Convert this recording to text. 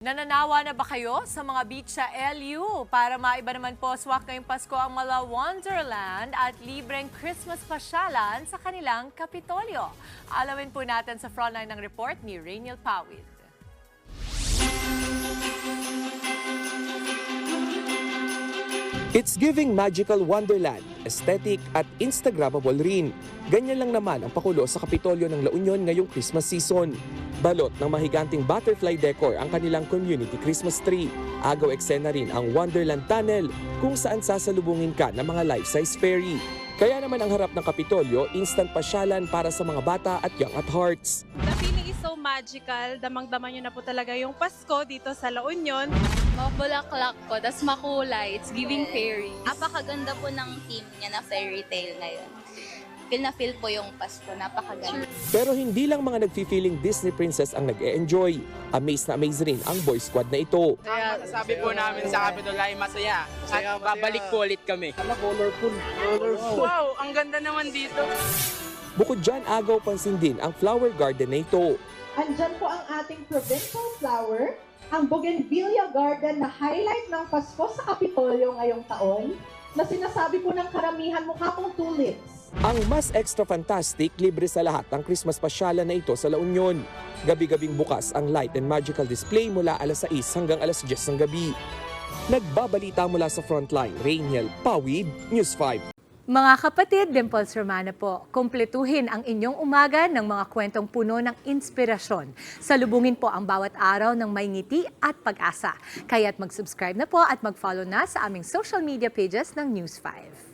Nananawa na ba kayo sa mga beach sa LU? Para maiba naman po swak ngayong Pasko ang Mala Wonderland at libreng Christmas pasyalan sa kanilang Kapitolyo. Alamin po natin sa frontline ng report ni Rainiel Pawid. It's giving magical wonderland, aesthetic at Instagrammable rin. Ganyan lang naman ang pakulo sa Kapitolyo ng La Union ngayong Christmas season. Balot ng mahiganting butterfly decor ang kanilang community Christmas tree. Agaw eksena rin ang Wonderland Tunnel kung saan sasalubungin ka ng mga life-size fairy. Kaya naman ang harap ng Kapitolyo, instant pasyalan para sa mga bata at young at hearts. The feeling is so magical. Damang-dama nyo na po talaga yung Pasko dito sa La Union. Mabulaklak po, tas makulay. It's giving fairy. Napakaganda po ng theme niya na fairy tale ngayon. Feel na feel po yung Pasko, napakaganda. Pero hindi lang mga nagfi-feeling Disney princess ang nag-e-enjoy. Amaze na amaze rin ang boy squad na ito. Kaya masasabi po namin sa Capitol ay masaya. At babalik po ulit kami. Colorful. Wow, ang ganda naman dito. Bukod dyan, agaw pansin din ang flower garden na ito. Andyan po ang ating provincial flower, ang Bougainvillea Garden na highlight ng Pasko sa Kapitolyo ngayong taon, na sinasabi po ng karamihan mukha pong tulips. Ang mas extra fantastic, libre sa lahat ang Christmas pasyalan na ito sa La Union. Gabi-gabing bukas ang light and magical display mula alas 6 hanggang alas 10 ng gabi. Nagbabalita mula sa frontline, Rainiel Pawid, News 5. Mga kapatid, Dimples Romana po, kumpletuhin ang inyong umaga ng mga kwentong puno ng inspirasyon. Salubungin po ang bawat araw ng may ngiti at pag-asa. Kaya't mag-subscribe na po at mag-follow na sa aming social media pages ng News 5.